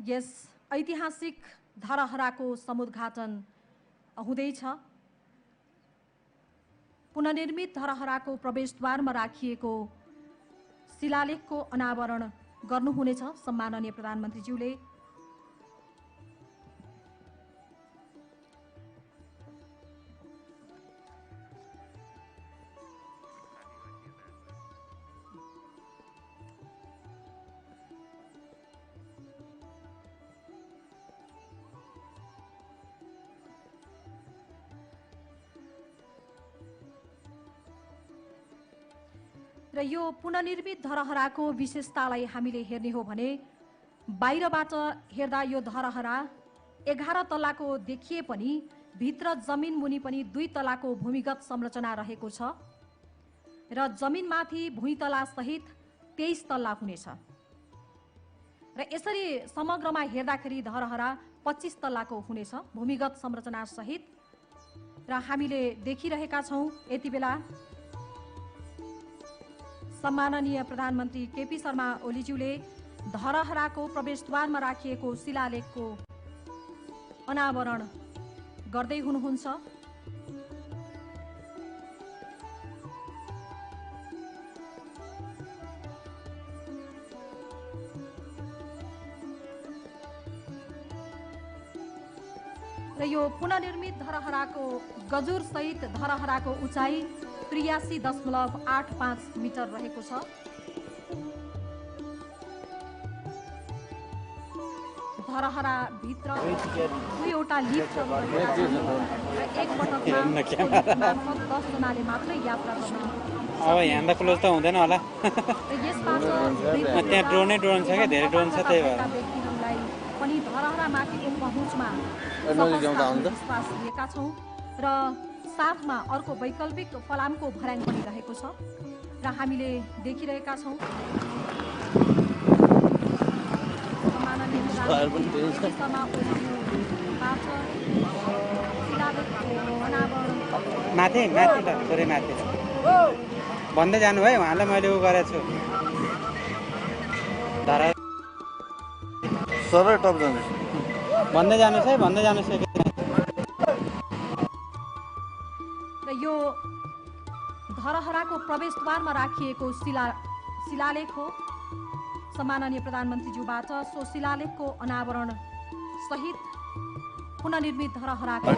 यस ऐतिहासिक धरहराको समुद्घाटन हुँदैछ। पुनर्निर्मित धरहराको प्रवेशद्वारमा राखिएको शिलालेखको अनावरण गर्नुहुनेछ सम्माननीय प्रधानमन्त्रीज्यूले। र यो पुनर्निर्मित धरहराको विशेषतालाई हामीले हेर्ने हो भने बाहिरबाट हेर्दा यो धरहरा 11 तलाको देखिए पनि भित्र जमिन मुनि पनि 2 तलाको भूमिगत संरचना रहेको छ र जमिनमाथि भुइँतला सहित 23 तल्ला हुनेछ र यसरी समग्रमा हेर्दाखेरि धरहरा 25 तल्लाको हुनेछ भूमिगत संरचना सहित। र हामीले देखिरहेका छौं यति बेला सम्माननीय प्रधानमन्त्री केपी शर्मा ओलीज्यूले धरहराको प्रवेशद्वारमा राखिएको शिलालेखको अनावरण गर्दै हुनुहुन्छ। र यो पुनर्निर्मित धरहराको गजुर सहित धरहराको उचाइ 83.85 मिटर रहेको छ। धरहरा भित्र 2वटा लिफ्ट एक पटकमा 10 जनाले मात्रै यात्रा गर्न। अब यहाँ त क्लोज त हुँदैन होला। यसबाट त्यहाँ ड्रोन छ के धेरै ड्रोन छ त्यही भएर व्यक्तिहरूलाई पनि धरहरामाथिको पहुँचमा विश्वास लिएका छौं र साथमा अर्को वैकल्पिक फलामको भर्याङ पनि रहेको छ र हामीले देखिरहेका छौं। माथि त थोरै माथि भन्दै जानु है उहाँलाई मैले उ गरेको छु धरहरा सबै टप जान्छ भन्दै जानुस् है भन्दै जानुस्। यो धरहराको प्रवेशद्वारमा राखिएको शिलालेख हो सम्माननीय प्रधानमन्त्रीज्यूबाट। सो शिलालेखको अनावरण सहित पुनर्निर्मित धरहराको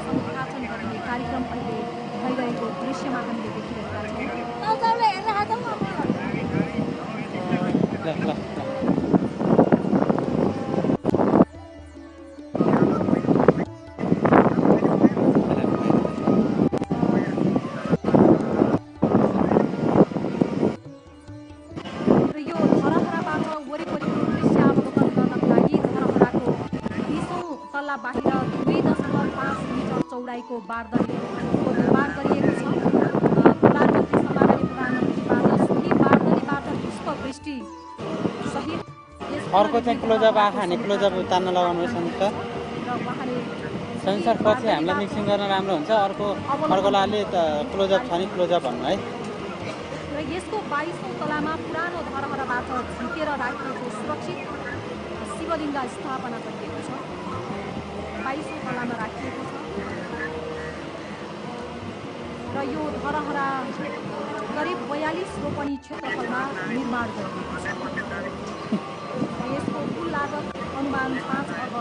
समुद्घाटन गर्ने कार्यक्रम अहिले भइरहेको दृश्यमा हामीले देखिरहेका छौँ। बाहिर 2.5 मिटर चौडाइको बारदलीको निर्माण गरिएको छ। प्रधानमन्त्री सम्माननीय प्रधानमन्त्रीबाट सोही बारदलीबाट पुष्पवृष्टि सहित अर्को चाहिँ क्लोजअप आँखा हाने क्लोजअप तान्न लगाउनुहोस् नि त सेन्सर पछि हामीलाई मिक्सिङ गर्न राम्रो हुन्छ। अर्को लाले त क्लोजअप छ नि क्लोजअप भन्नु है। र यसको 22औं तलामा पुरानो धरहराबाट झिकेर राखिएको सुरक्षित शिवलिङ्ग स्थापना गरिएको छ। 22औं तलामा राखिएको छ र यो धरहरा करिब 42 रोपनी क्षेत्रफलमा निर्माण गरिएको छ। यसको कुल लागत अनुमान 5 अर्ब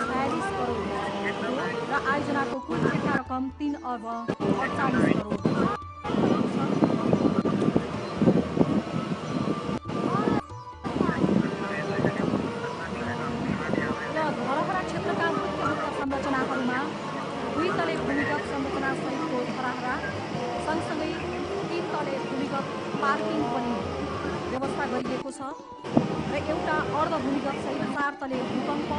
46 करोड र आयोजनाको कुल फिर्ता रकम 3 अर्ब 48 करोड। संरचनाहरूमा 2 तले भूमिगत संरचना सहितको धरहरा सँगसँगै 3 तले भूमिगत पार्किङ पनि व्यवस्था गरिएको छ र एउटा अर्ध भूमिगत सहित 4 तले भूकम्प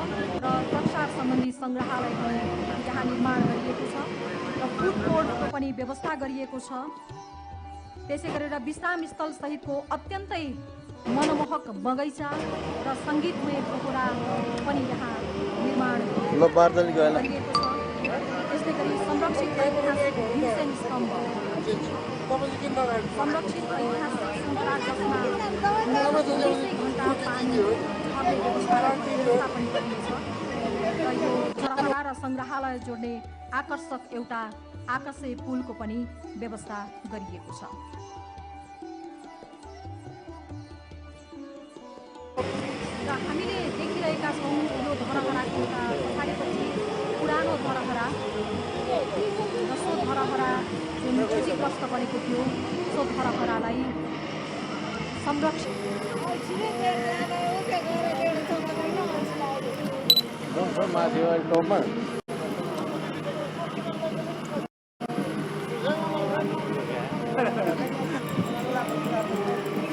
र प्रसार सम्बन्धी सङ्ग्रहालय पनि यहाँ निर्माण गरिएको छ र फुड कोर्टको पनि व्यवस्था गरिएको छ। त्यसै गरेर विश्राम स्थल सहितको अत्यन्तै मनमोहक बगैँचा र सङ्गीतमय पोखरा पनि यहाँ निर्माण गरिएको छ। त्यसै गरी संरक्षित ऐतिहासिक भीमसेन स्तम्भ संरक्षित ऐतिहासिक संरचना जसमा 24 घण्टा पानी छर्ने व्यवस्था व्यवस्थापन गरिनेछ र यो धरहरा र सङ्ग्रहालय जोड्ने आकर्षक एउटा आकाशे पुलको पनि व्यवस्था गरिएको छ। र हामीले देखिरहेका छौँ यो धरहराको एउटा पछाडिपछि पुरानो धरहरा र सो धरहरा जुन क्षतिग्रस्त बनेको थियो सो धरहरालाई संरक्षण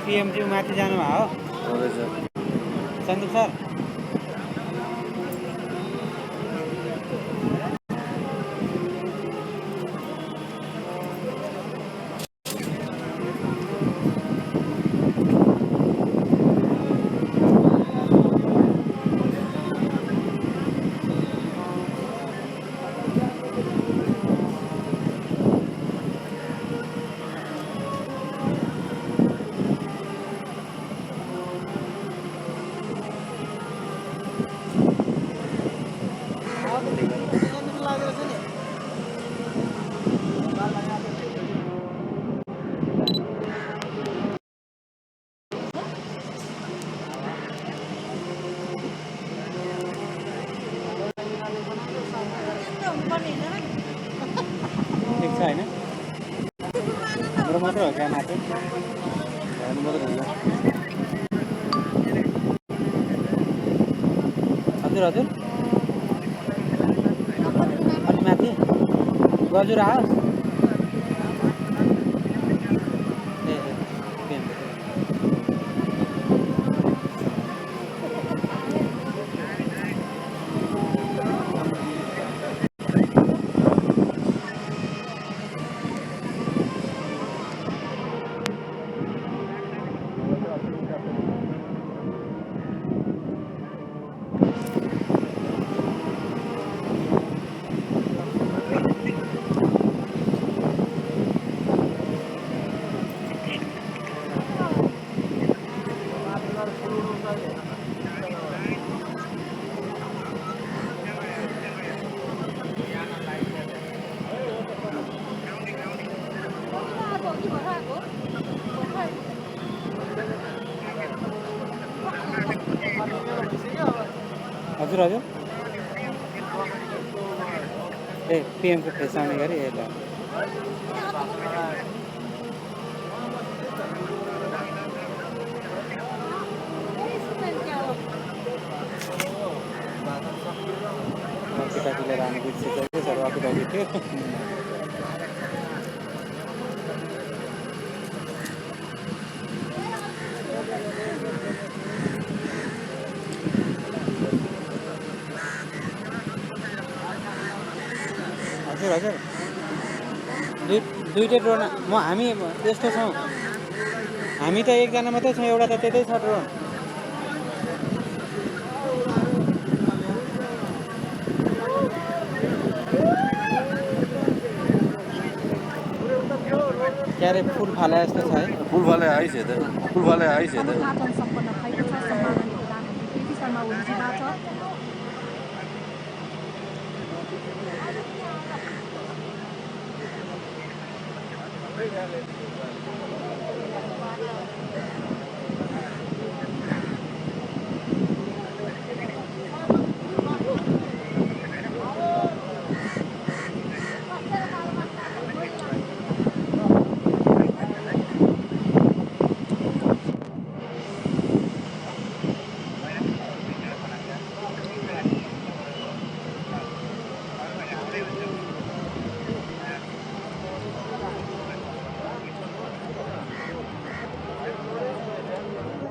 पिएमज्यू माथि जानुभयो सन्दीप सर। ठिक छ होइन हाम्रो मात्रै हो क्या माथि हेर्नु मात्रै हुन्छ। हजुर हजुर अलि माथि गजुर आओस् हजुर हजुर ए पिएमको फेस आउने गरी ए ल वाकिटाकी लिएर आउने बिर्सेको सर वाकिटाकी थियो। हजुर हजुर दुईटै ड्रोन हामी यस्तो छौँ हामी त एकजना मात्रै छौँ एउटा त त्यतै छ ड्रोन। क्या अरे फुल फाले जस्तो छ है फुल फाले आइस हेर्दै फुल फाले आइस हेर्दै उद्घाटन सम्पन्न भएको छ। सम्माननीय प्रधानमन्त्री केपी शर्मा ओलीजीबाट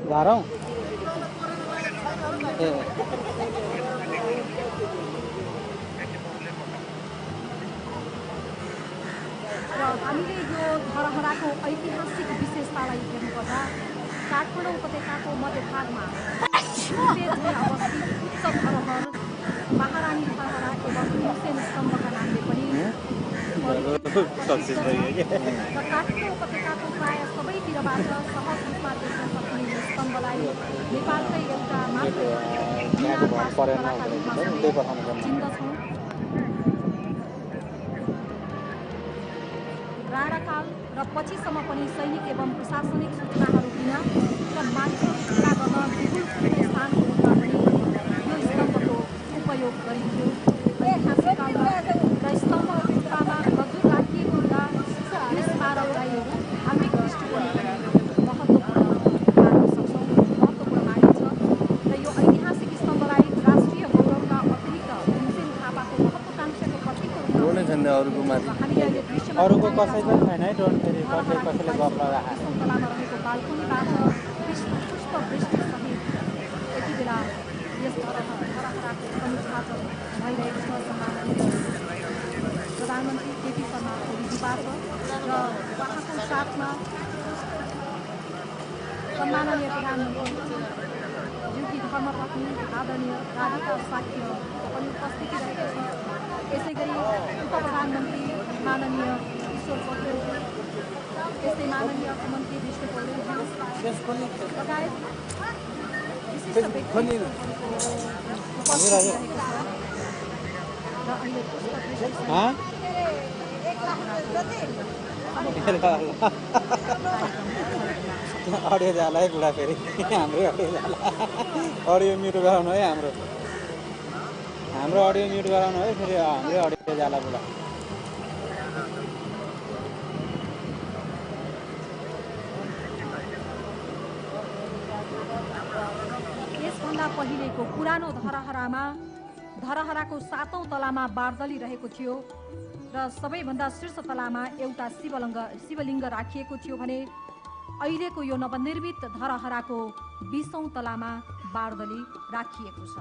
जा रहा हूँ र हामीले यो धरहराको ऐतिहासिक विशेषतालाई हेर्नुपर्दा काठमाडौँ उपत्यकाको मध्यभागमा अवस्थित उच्च धरहर महारानी धरहरा एवं भीमसेन स्तम्भका नामले पनि र काठमाडौँ उपत्यकाको प्राय सबैतिरबाट सहज रूपमा देख्न सक्ने स्तम्भ स्तम्भलाई नेपालकै एउटा मात्र परेन उतै पठाउनु पर्ने चिन्दछौँ। राणाकाल र पछिसम्म पनि सैनिक एवं प्रशासनिक सूचनाहरू दिन र मानिसहरू भेला गर्न बिपुल खुल्ने स्थानको रूपमा पनि यो स्तम्भको उपयोग गरिन्थ्यो। ऐतिहासिक कालमा र स्तम्भ खुट्टामा खजुर राखिएको हुँदा यस स्मारकलाई धार्मिक दृष्टिकोणले पनि महत्त्वपूर्ण मान्न सक्छौँ, महत्त्वपूर्ण मानिन्छ र यो ऐतिहासिक स्तम्भलाई राष्ट्रिय गौरवका अतिरिक्त भीमसेन थापाको महत्त्वाकांक्षाको प्रतीकको रूपमा ड्रोनै छैन अरूको माथि हामीले अहिले दृश्यमा अरूको कसैको छैन है ड्रोन फेरि कसैले गफ लगाएको तलामा रहेको बाल्कोनीबाट पुष्प वृष्टिसहित यति बेला यस धरहराको समीक्षाबाट भइरहेको छ। सम्माननीय प्रधानमन्त्री केपी शर्मा ओलीजीबाट र उहाँको साथमा सम्माननीय प्रधानमन्त्री ज्यूकी धर्मपत्नी आदरणीय राधिका साक्यको पनि उपस्थिति रहेको छ। यसै गरी उपप्रधानमन्त्री माननीय ईश्वर पोखरेलजी, त्यस्तै माननीय अर्थमन्त्री विष्णु पौडेलजी लगायत विशिष्ट व्यक्तित्वहरूको उपस्थिति रहेको छ। र अहिले पुष्प वृष्टि अडियो जाला है बुढा फेरि हाम्रै अडियो जाला अडियो म्युट गराउनु है हाम्रो अडियो म्युट गराउनु है फेरि हाम्रै अडियो जाला बुढा। यसभन्दा पहिलेको पुरानो धरहराको 7औं तलामा बारदली रहेको थियो र सबैभन्दा शीर्ष तलामा एउटा शिवलिङ्ग राखिएको थियो भने अहिलेको यो नवनिर्मित धरहराको 20औं तलामा बारदली राखिएको छ।